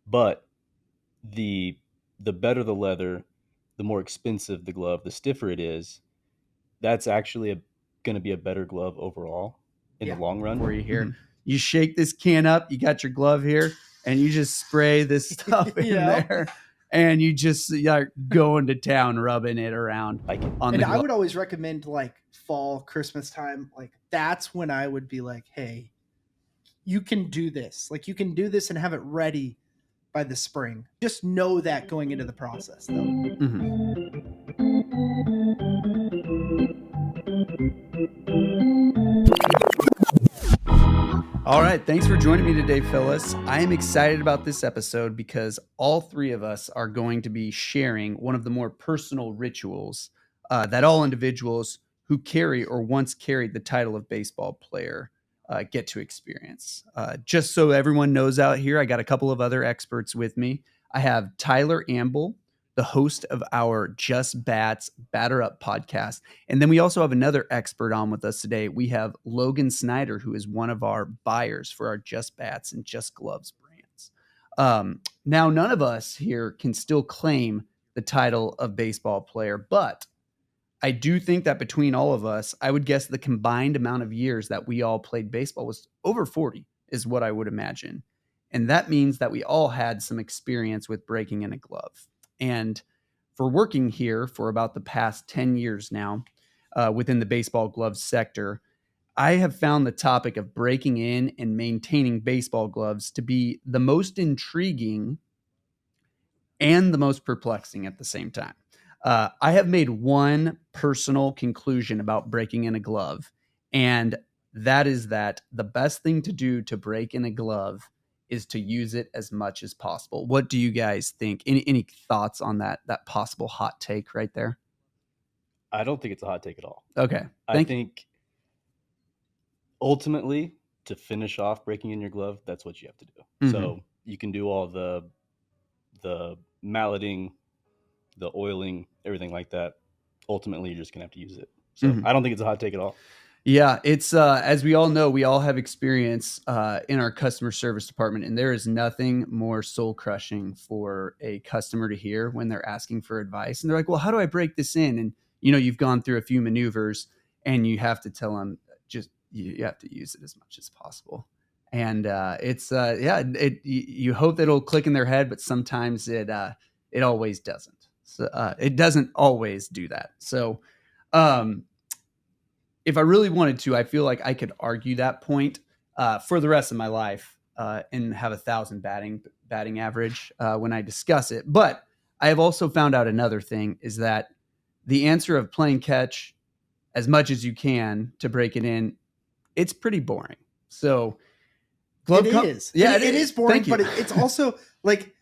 But the better the leather, the more expensive the glove, the stiffer it is. That's actually going to be a better glove overall in the long run. For you here, you shake this can up. You got your glove here, and you just spray this stuff in there, and you just are going to town, rubbing it around. And I would always recommend like fall, Christmas time. Like that's when I would be like, hey, you can do this. Like you can do this and have it ready by the spring. Just know that going into the process, though. All right. Thanks for joining me today, Phyllis. I am excited about this episode because all three of us are going to be sharing one of the more personal rituals that all individuals who carry or once carried the title of baseball player get to experience. Just so everyone knows out here, I got a couple of other experts with me. I have Tyler Amble, the host of our JustBats Batter Up Podcast. And then we also have another expert on with us today. We have Logan Snyder, who is one of our buyers for our JustBats and JustGloves brands. Now, none of us here can still claim the title of baseball player, but I do think that between all of us, I would guess the combined amount of years that we all played baseball was over 40, is what I would imagine. And that means that we all had some experience with breaking in a glove. And for working here for about the past 10 years now within the baseball glove sector, I have found the topic of breaking in and maintaining baseball gloves to be the most intriguing and the most perplexing at the same time. I have made one personal conclusion about breaking in a glove, and that is that the best thing to do to break in a glove is to use it as much as possible. What do you guys think? Any thoughts on that possible hot take right there? I don't think it's a hot take at all. Okay. I think ultimately to finish off breaking in your glove, that's what you have to do. Mm-hmm. So you can do all the malleting, the oiling, everything like that. Ultimately, you're just going to have to use it. So I don't think it's a hot take at all. Yeah, it's as we all know, we all have experience in our customer service department, and there is nothing more soul crushing for a customer to hear when they're asking for advice. And they're like, well, how do I break this in? And, you've gone through a few maneuvers and you have to tell them just you have to use it as much as possible. And you hope that it'll click in their head, but sometimes it always doesn't. So it doesn't always do that. So if I really wanted to, I feel like I could argue that point for the rest of my life and have 1,000 batting average when I discuss it. But I have also found out another thing is that the answer of playing catch as much as you can to break it in, it's pretty boring. So it is. Yeah, it is boring, but it's also like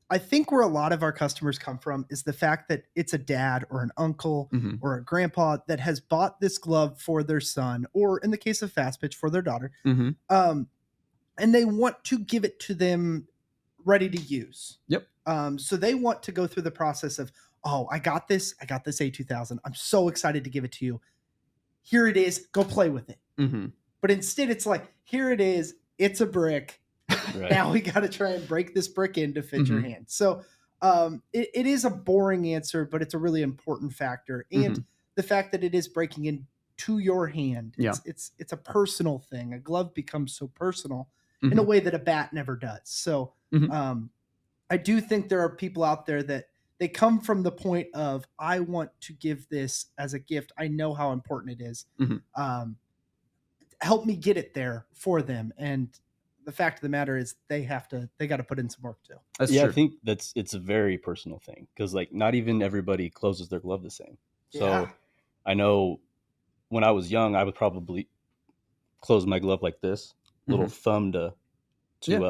I think where a lot of our customers come from is the fact that it's a dad or an uncle or a grandpa that has bought this glove for their son, or in the case of fast pitch, for their daughter. And they want to give it to them ready to use. Yep. So they want to go through the process of, oh, I got this A2000. I'm so excited to give it to you. Here it is. Go play with it. But instead it's like, here it is. It's a brick. Right. Now we got to try and break this brick in to fit your hand. So it is a boring answer, but it's a really important factor. And the fact that it is breaking into your hand, it's a personal thing. A glove becomes so personal in a way that a bat never does. So I do think there are people out there that they come from the point of, I want to give this as a gift. I know how important it is. Help me get it there for them. And the fact of the matter is they got to put in some work too. That's true. I think it's a very personal thing because like not even everybody closes their glove the same. So I know when I was young, I would probably close my glove like this, little thumb to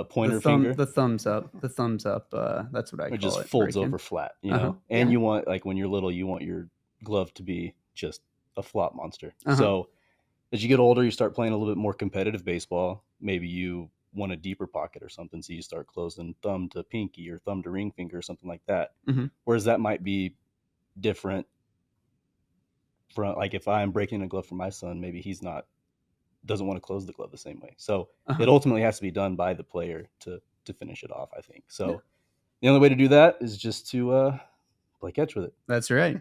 pointer finger. The thumbs up. That's what I call it. It just folds over flat, and you want, like when you're little, you want your glove to be just a flop monster. So as you get older, you start playing a little bit more competitive baseball. Maybe you want a deeper pocket or something, so you start closing thumb to pinky or thumb to ring finger or something like that. Whereas that might be different from, like, if I'm breaking a glove for my son, maybe he's doesn't want to close the glove the same way. So it ultimately has to be done by the player to to finish it off, I think. So the only way to do that is just to play catch with it. That's right.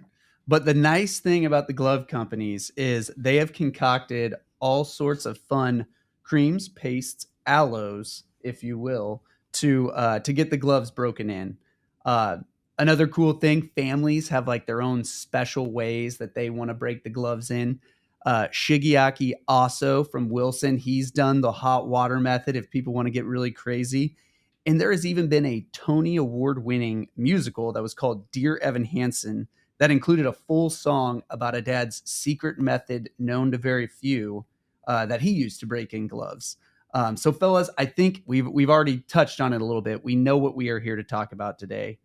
But the nice thing about the glove companies is they have concocted all sorts of fun creams, pastes, aloes, if you will, to get the gloves broken in. Another cool thing, families have like their own special ways that they want to break the gloves in. Shigeaki Aso from Wilson, he's done the hot water method if people want to get really crazy. And there has even been a Tony Award-winning musical that was called Dear Evan Hansen that included a full song about a dad's secret method known to very few that he used to break in gloves. So, fellas, I think we've already touched on it a little bit. We know what we are here to talk about today.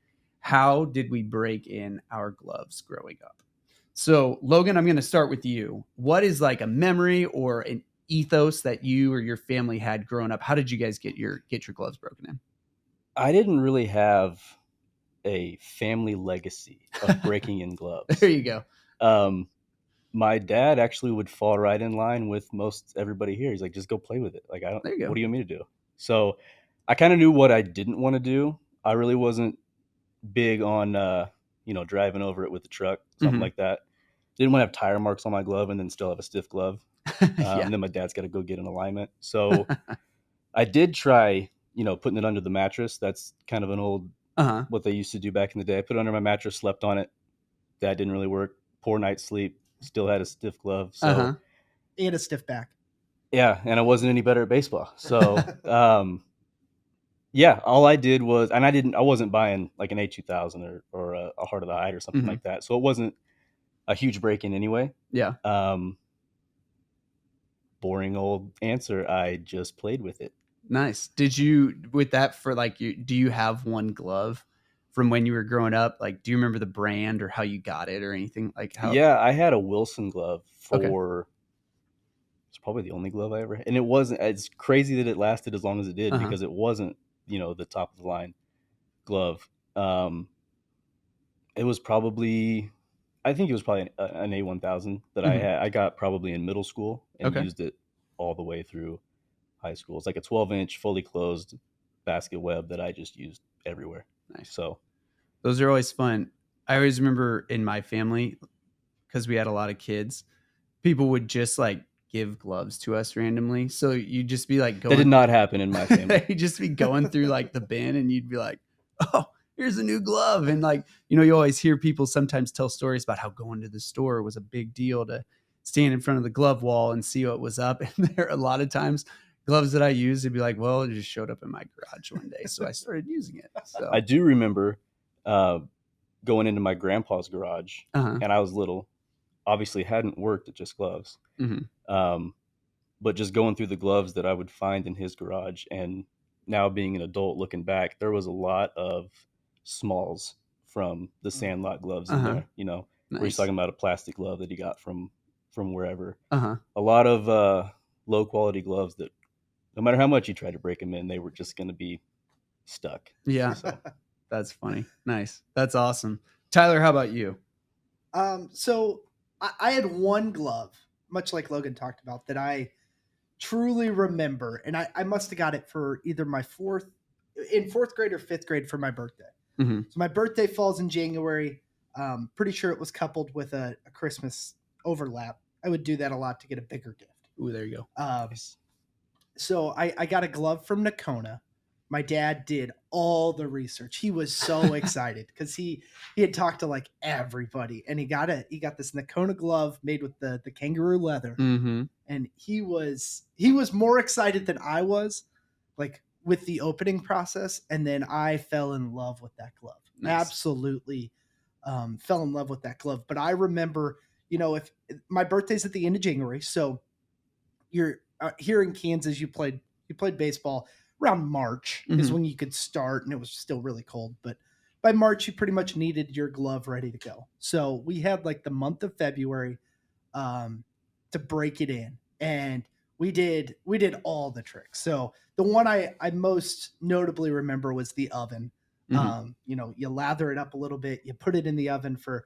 How did we break in our gloves growing up? So, Logan, I'm going to start with you. What is like a memory or an ethos that you or your family had growing up? How did you guys get your gloves broken in? I didn't really have a family legacy of breaking in gloves. There you go. My dad actually would fall right in line with most everybody here. He's like, just go play with it. Like, what do you want me to do? So I kind of knew what I didn't want to do. I really wasn't big on, driving over it with the truck, something like that. Didn't want to have tire marks on my glove and then still have a stiff glove. And then my dad's got to go get an alignment. So I did try, putting it under the mattress. That's kind of an old, what they used to do back in the day. I put it under my mattress, slept on it. That didn't really work. Poor night's sleep. Still had a stiff glove. So and a stiff back. Yeah. And I wasn't any better at baseball. So, all I did was, and I wasn't buying like an A2000 or a Heart of the Hide or something like that. So it wasn't a huge break in anyway. Yeah. Boring old answer. I just played with it. Nice. Did you, with that for like, do you have one glove from when you were growing up? Like, do you remember the brand or how you got it or anything like how? Yeah, I had a Wilson glove it's probably the only glove I ever had. And it's crazy that it lasted as long as it did because it wasn't, the top of the line glove. It was probably an A1000 that I got probably in middle school and used it all the way through high school. It's like a 12-inch fully closed basket web that I just used everywhere. Nice. So those are always fun. I always remember in my family, because we had a lot of kids, people would just like give gloves to us randomly. So you'd just be like that did not happen in my family. You'd just be going through like the bin and you'd be like, oh, here's a new glove. And like, you always hear people sometimes tell stories about how going to the store was a big deal to stand in front of the glove wall and see what was up. And there are a lot of times gloves that I used, it'd be like, well, it just showed up in my garage one day. So I started using it. So I do remember going into my grandpa's garage and I was little, obviously hadn't worked at JustGloves. But just going through the gloves that I would find in his garage, and now being an adult looking back, there was a lot of smalls from the Sandlot gloves in there, Nice. Where he's talking about a plastic glove that he got from wherever. A lot of low quality gloves that no matter how much you tried to break them in, they were just going to be stuck. Yeah. So. That's funny. Nice. That's awesome. Tyler, how about you? So I had one glove, much like Logan talked about, that I truly remember. And I must have got it for either my fourth grade or fifth grade for my birthday. So my birthday falls in January. Pretty sure it was coupled with a Christmas overlap. I would do that a lot to get a bigger gift. Ooh, there you go. So I got a glove from Nokona. My dad did all the research. He was so excited because he had talked to like everybody, and he got this Nokona glove made with the kangaroo leather. And he was more excited than I was, like with the opening process. And then I fell in love with that glove. Nice. Absolutely fell in love with that glove. But I remember, if my birthday's at the end of January, so you're here in Kansas, you played baseball around March is when you could start, and it was still really cold. But by March, you pretty much needed your glove ready to go. So we had like the month of February to break it in, and we did all the tricks. So the one I most notably remember was the oven. You lather it up a little bit, you put it in the oven for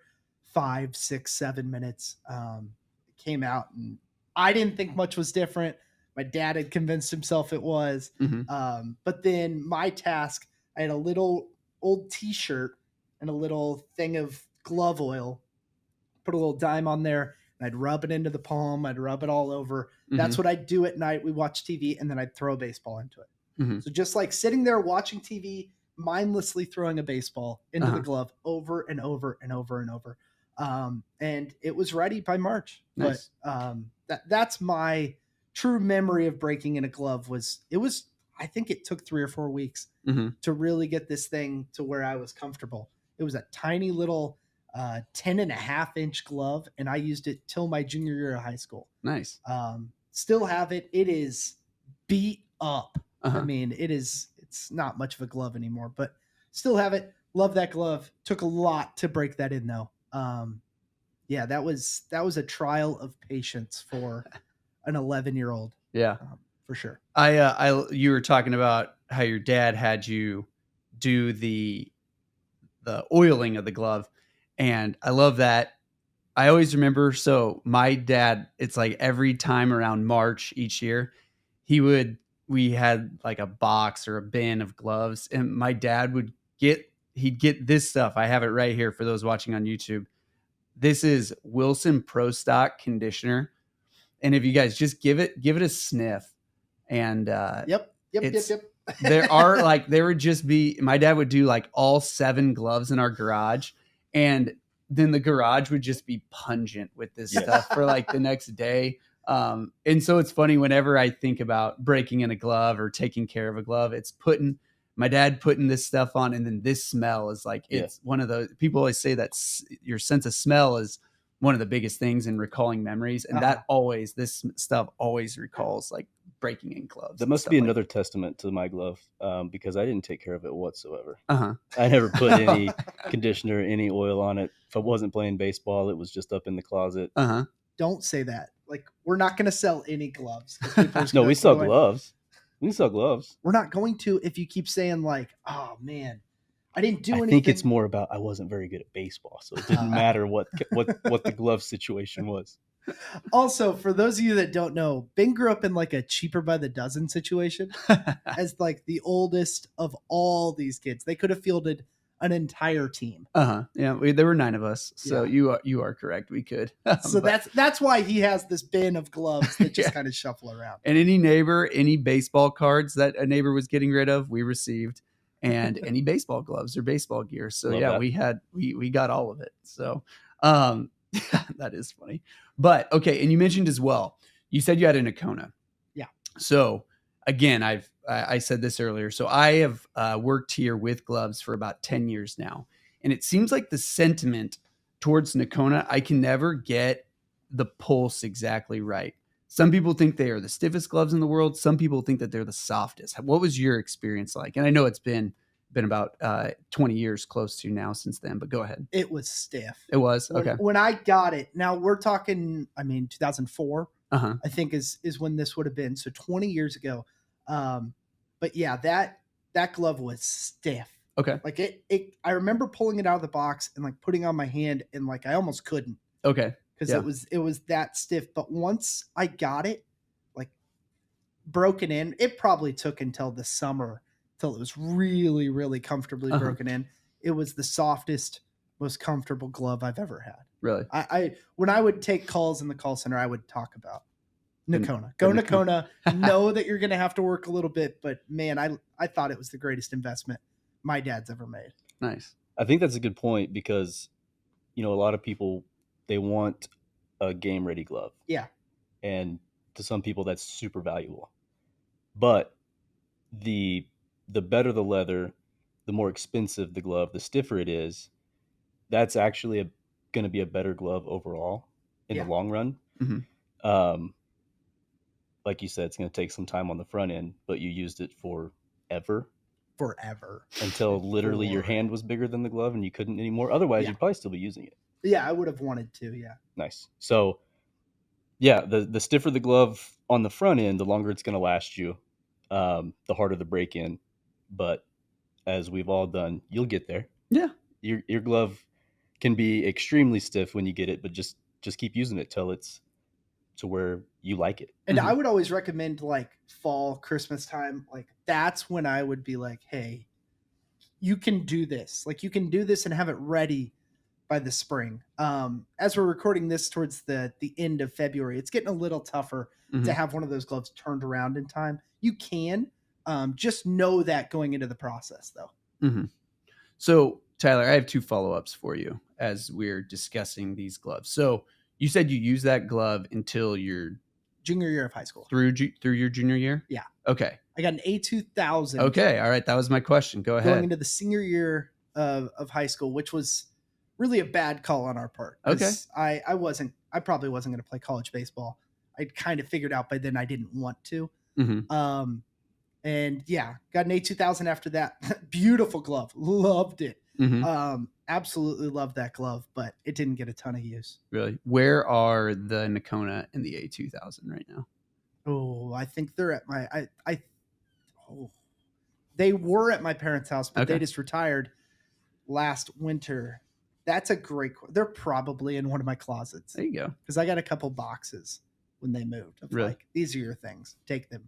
5, 6, 7 minutes. It came out, and I didn't think much was different. My dad had convinced himself it was. But then my task, I had a little old t-shirt and a little thing of glove oil, put a little dime on there, and I'd rub it into the palm. I'd rub it all over. That's what I'd do at night. We watch TV, and then I'd throw a baseball into it. So just like sitting there watching TV, mindlessly throwing a baseball into the glove over and over and over and over. And it was ready by March. Nice. But that's my true memory of breaking in a glove I think it took 3 or 4 weeks to really get this thing to where I was comfortable. It was a tiny little 10.5-inch glove, and I used it till my junior year of high school. Nice. Still have it. It is beat up. I mean, it's not much of a glove anymore, but still have it. Love that glove. Took a lot to break that in though. Yeah, that was a trial of patience for an 11-year-old. Yeah, for sure. You were talking about how your dad had you do the oiling of the glove, and I love that. I always remember. So my dad, it's like every time around March each year, we had like a box or a bin of gloves, and my dad he'd get this stuff. I have it right here for those watching on YouTube. This is Wilson Pro Stock conditioner. And if you guys just give it a sniff, and Yep. there would just be, my dad would do like all 7 gloves in our garage, and then the garage would just be pungent with this stuff for like the next day. And so it's funny whenever I think about breaking in a glove or taking care of a glove, it's my dad putting this stuff on, and then this smell is like, it's one of those, people always say that your sense of smell is one of the biggest things in recalling memories. And this stuff always recalls like breaking in gloves. That must be another testament to my glove, because I didn't take care of it whatsoever. I never put any conditioner, any oil on it. If I wasn't playing baseball, it was just up in the closet. Don't say that. Like, we're not going to sell any gloves. No, we sell gloves. We sell gloves. We're not going to if you keep saying like, oh man, I didn't do anything. I think it's more about I wasn't very good at baseball, so it didn't matter what the glove situation was. Also, for those of you that don't know, Ben grew up in like a cheaper by the dozen situation as like the oldest of all these kids. They could have fielded an entire team. Yeah, there were 9 of us, so you are correct. We could. So that's why he has this bin of gloves that just kind of shuffle around. And any baseball cards that a neighbor was getting rid of, we received, and any baseball gloves or baseball gear. So we got all of it. So that is funny. But okay, and you mentioned as well, you said you had a Nokona. Yeah. So again, I said this earlier. So I have worked here with gloves for about 10 years now. And it seems like the sentiment towards Nokona, I can never get the pulse exactly right. Some people think they are the stiffest gloves in the world. Some people think that they're the softest. What was your experience like? And I know it's been about 20 years close to now since then, but go ahead. It was stiff. It was? Okay. When I got it, now we're talking, 2004, I think is when this would have been. So 20 years ago. But yeah, that glove was stiff. Okay. Like I remember pulling it out of the box and like putting it on my hand, and like I almost couldn't. Okay. Because it was that stiff. But once I got it, like broken in, it probably took until the summer till it was really, really comfortably broken in. It was the softest, most comfortable glove I've ever had. Really? I when I would take calls in the call center, I would talk about Nokona. Go Nokona. Know that you're going to have to work a little bit, but man, I thought it was the greatest investment my dad's ever made. Nice. I think that's a good point because, a lot of people, they want a game ready glove. Yeah. And to some people that's super valuable. But the better the leather, the more expensive the glove, the stiffer it is, that's actually going to be a better glove overall in the long run. Like you said, it's going to take some time on the front end, but you used it forever until literally your hand was bigger than the glove and you couldn't anymore. Otherwise, you'd probably still be using it. Yeah, I would have wanted to. Yeah. Nice. So, yeah, the stiffer the glove on the front end, the longer it's going to last you, the harder the break in. But as we've all done, you'll get there. Yeah. Your glove can be extremely stiff when you get it, but just keep using it till it's to where you like it. And I would always recommend like fall, Christmas time. Like that's when I would be like, hey, you can do this. Like you can do this and have it ready by the spring. As we're recording this towards the end of February, it's getting a little tougher to have one of those gloves turned around in time. You can just know that going into the process though. So Tyler, I have 2 follow-ups for you as we're discussing these gloves. So you said you use that glove until your junior year of high school. Through your junior year? Yeah. Okay. I got an A2000. Okay. All right. That was my question. Go ahead. Going into the senior year of high school, which was really a bad call on our part. Okay. I probably wasn't going to play college baseball. I'd kind of figured out by then I didn't want to. And yeah, got an A2000 after that. Beautiful glove. Loved it. Absolutely loved that glove, but it didn't get a ton of use. Really? Where are the Nokona and the A2000 right now? Oh, I think they're at my, they were at my parents' house, but they just retired last winter. That's a great, they're probably in one of my closets. There you go. Because I got a couple boxes when they moved. Of really? Like, these are your things. Take them.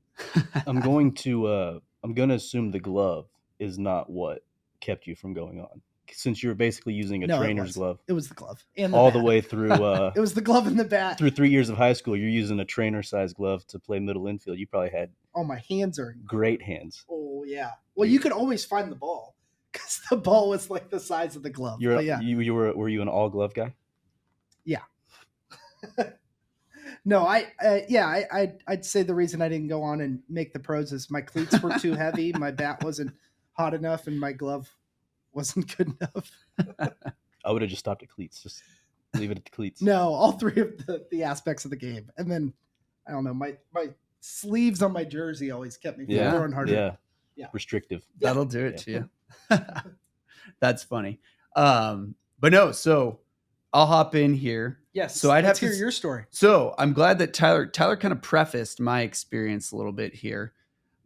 I'm going to assume the glove is not what kept you from going on, since you were basically using a trainer's glove. It was the glove and all the way through. It was the glove and the bat. Through 3 years of high school, you're using a trainer-sized glove to play middle infield. You probably had. Oh, my hands are great hands. Oh yeah. Well, you could always find the ball because the ball was like the size of the glove. Were you an all glove guy? Yeah. No, I'd say the reason I didn't go on and make the pros is my cleats were too heavy, my bat wasn't hot enough, and my glove wasn't good enough. I would have just stopped at cleats. Just leave it at the cleats. No, all 3 of the aspects of the game, and then I don't know, my sleeves on my jersey always kept me from throwing harder. Yeah, restrictive. That'll do it to you. That's funny. But no, so I'll hop in here. Yes. So I'd have to hear your story. So I'm glad that Tyler kind of prefaced my experience a little bit here.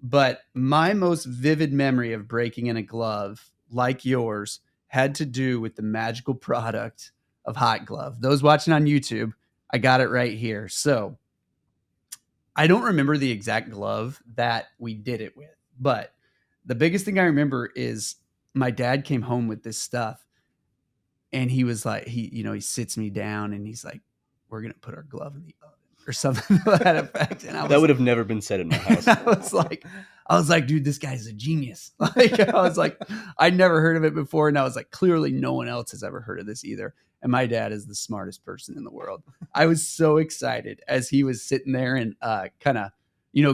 But my most vivid memory of breaking in a glove like yours had to do with the magical product of Hot Glove. Those watching on YouTube, I got it right here. So I don't remember the exact glove that we did it with, but the biggest thing I remember is my dad came home with this stuff. And he was like, he sits me down and he's like, we're going to put our glove in the oven or something to that effect. And that would have never been said in my house. I was like, dude, this guy's a genius. Like, I was like, I'd never heard of it before. And I was like, clearly no one else has ever heard of this either. And my dad is the smartest person in the world. I was so excited as he was sitting there and kind of,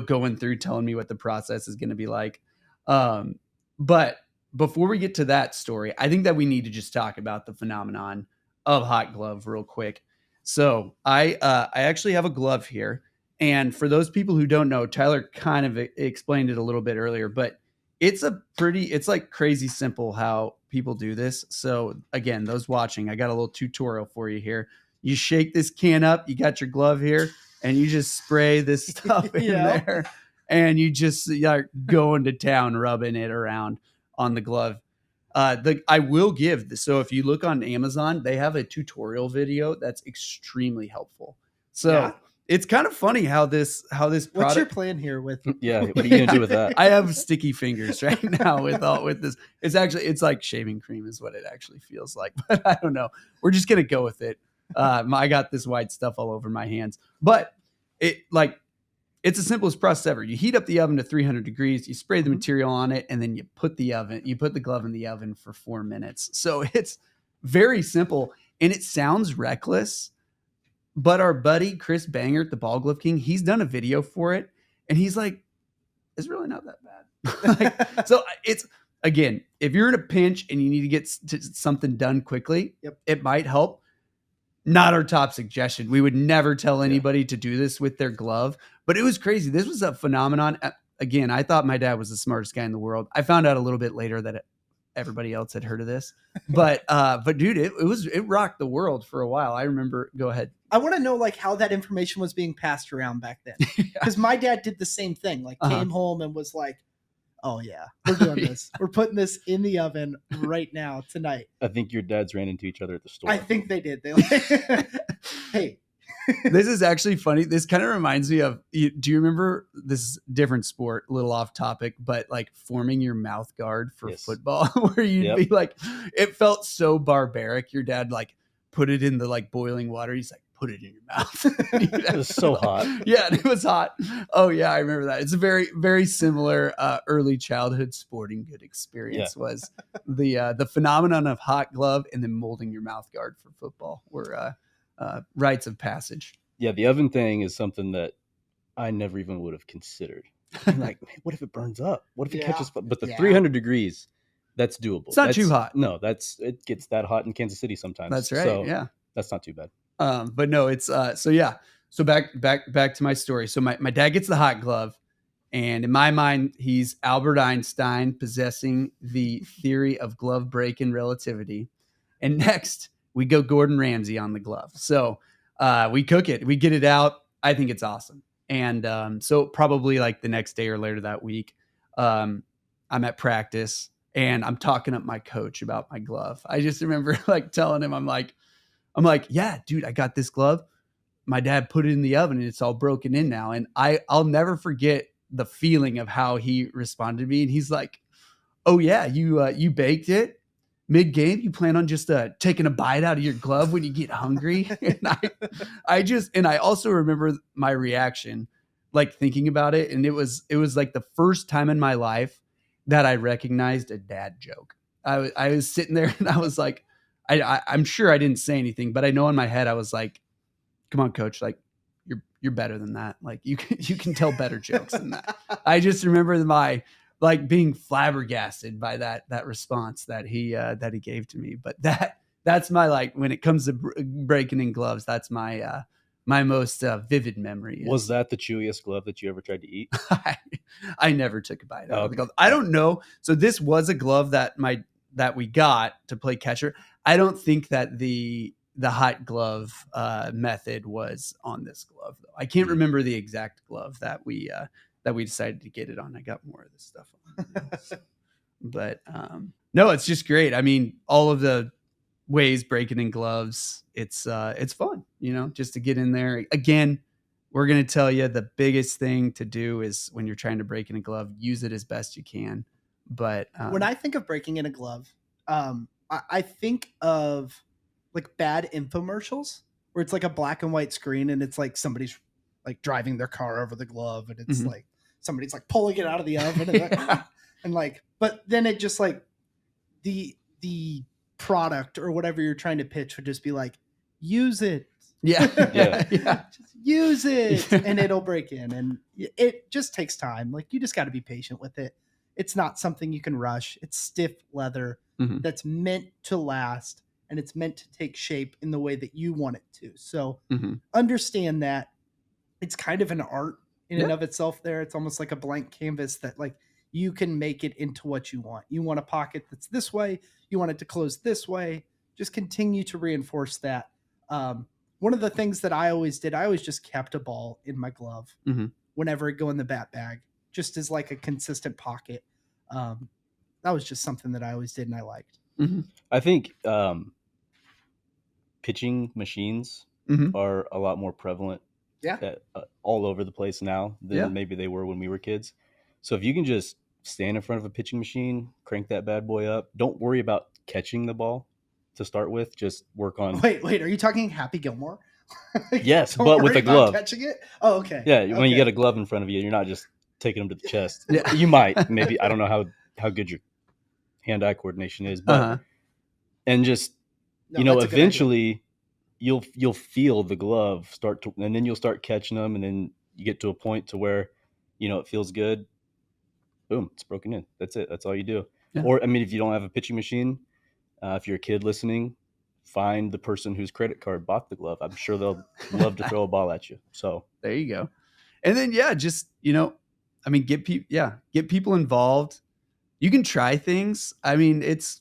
going through telling me what the process is going to be like. But before we get to that story, I think that we need to just talk about the phenomenon of Hot Glove real quick. So I actually have a glove here. And for those people who don't know, Tyler kind of explained it a little bit earlier, but it's like crazy simple how people do this. So again, those watching, I got a little tutorial for you here. You shake this can up, you got your glove here, and you just spray this stuff in there. And you just are going to town, rubbing it around on the glove. I will give this. So if you look on Amazon, they have a tutorial video that's extremely helpful. So it's kind of funny how this product. What's your plan here with? Yeah, what are you gonna do with that? I have sticky fingers right now with this. It's like shaving cream is what it actually feels like, but I don't know. We're just gonna go with it. I got this white stuff all over my hands, but it's the simplest process ever. You heat up the oven to 300 degrees, you spray the material on it, and then you put the glove in the oven for 4 minutes. So it's very simple, and it sounds reckless, but our buddy Chris Bangert, the Ball Glove King, he's done a video for it, and he's like, it's really not that bad. So it's, again, if you're in a pinch and you need to get something done quickly, it might help. Not our top suggestion. We would never tell anybody to do this with their glove, but it was crazy. This was a phenomenon. Again, I thought my dad was the smartest guy in the world. I found out a little bit later that everybody else had heard of this, but dude, it rocked the world for a while. I remember. Go ahead. I want to know how that information was being passed around back then, because my dad did the same thing. Came home and was like, oh yeah, we're doing this. We're putting this in the oven right now tonight. I think your dads ran into each other at the store. I think they did. They hey, This is actually funny. This kind of reminds me of, do you remember this different sport, a little off topic, but like forming your mouth guard for football where you'd be like, it felt so barbaric. Your dad like put it in the like boiling water. He's like, put it in your mouth. It was so hot. Yeah, it was hot. Oh yeah, I remember that. It's a very, very similar early childhood sporting good experience. Was the phenomenon of hot glove and then molding your mouth guard for football were rites of passage. Yeah, the oven thing is something that I never even would have considered. I'm like, man, what if it burns up? What if it catches? But the 300 degrees, that's doable. It's not too hot. No, it gets that hot in Kansas City sometimes. That's right. So that's not too bad. But no, it's So back to my story. So my dad gets the hot glove, and in my mind, he's Albert Einstein possessing the theory of glove break-in relativity. And next, we go Gordon Ramsay on the glove. So we cook it, we get it out. I think it's awesome. And so probably like the next day or later that week, I'm at practice and I'm talking up my coach about my glove. I just remember like telling him, I'm like, yeah, dude, I got this glove. My dad put it in the oven and it's all broken in now. And I'll never forget the feeling of how he responded to me. And he's like, oh yeah, you baked it mid-game. You plan on just taking a bite out of your glove when you get hungry. And I also remember my reaction, like thinking about it. And it was like the first time in my life that I recognized a dad joke. I was sitting there and I was like, I'm sure I didn't say anything, but I know in my head I was like, come on, coach, like you're better than that. Like you can tell better jokes than that. I just remember my like being flabbergasted by that response that he gave to me. But that's my, like, when it comes to breaking in gloves, that's my my most vivid memory. Was that the chewiest glove that you ever tried to eat? I never took a bite out of the glove. I don't know. So this was a glove that we got to play catcher. I don't think that the hot glove method was on this glove, though. I can't remember the exact glove that we decided to get it on. I got more of this stuff on. But no, it's just great. I mean, all of the ways breaking in gloves, it's fun, just to get in there. Again, we're going to tell you the biggest thing to do is when you're trying to break in a glove, use it as best you can. But when I think of breaking in a glove, I think of like bad infomercials where it's like a black and white screen and it's like somebody's like driving their car over the glove and it's like somebody's like pulling it out of the oven and like, but then it just like the product or whatever you're trying to pitch would just be like, use it. Yeah. Just use it and it'll break in. And it just takes time. Like you just got to be patient with it. It's not something you can rush. It's stiff leather that's meant to last and it's meant to take shape in the way that you want it to. So understand that it's kind of an art in and of itself there. It's almost like a blank canvas that like you can make it into what you want. You want a pocket that's this way. You want it to close this way. Just continue to reinforce that. One of the things that I always did, I always just kept a ball in my glove whenever it go in the bat bag, just as like a consistent pocket. That was just something that I always did and I liked. I think pitching machines are a lot more prevalent all over the place now than maybe they were when we were kids. So if you can just stand in front of a pitching machine, crank that bad boy up, don't worry about catching the ball to start with. Just work on. Wait, are you talking Happy Gilmore? Yes, but with a glove. Catching it? Oh, okay. Yeah, when you get a glove in front of you, you're not just taking them to the chest. Yeah. You might, maybe. I don't know how good your hand-eye coordination is, but and just eventually you'll feel the glove start to, and then you'll start catching them, and then you get to a point to where it feels good. Boom, it's broken in. That's it. That's all you do. Yeah. Or I mean, if you don't have a pitching machine, if you're a kid listening, find the person whose credit card bought the glove. I'm sure they'll love to throw a ball at you. So there you go. And then just I mean, get people involved. You can try things. I mean, it's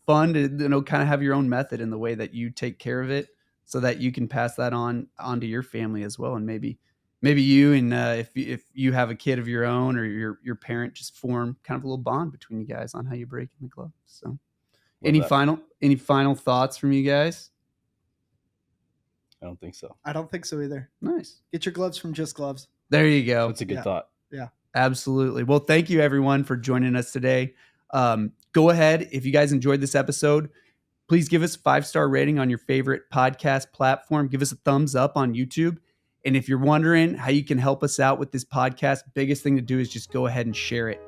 fun to kind of have your own method in the way that you take care of it, so that you can pass that onto your family as well. And maybe you and if you have a kid of your own or your parent, just form kind of a little bond between you guys on how you break in the glove. So any final thoughts from you guys? I don't think so. I don't think so either. Nice. Get your gloves from JustGloves. There you go. That's a good thought. Yeah. Absolutely. Well, thank you everyone for joining us today. Go ahead. If you guys enjoyed this episode, please give us a 5-star rating on your favorite podcast platform. Give us a thumbs up on YouTube. And if you're wondering how you can help us out with this podcast, biggest thing to do is just go ahead and share it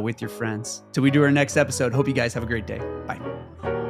with your friends. Till we do our next episode. Hope you guys have a great day. Bye.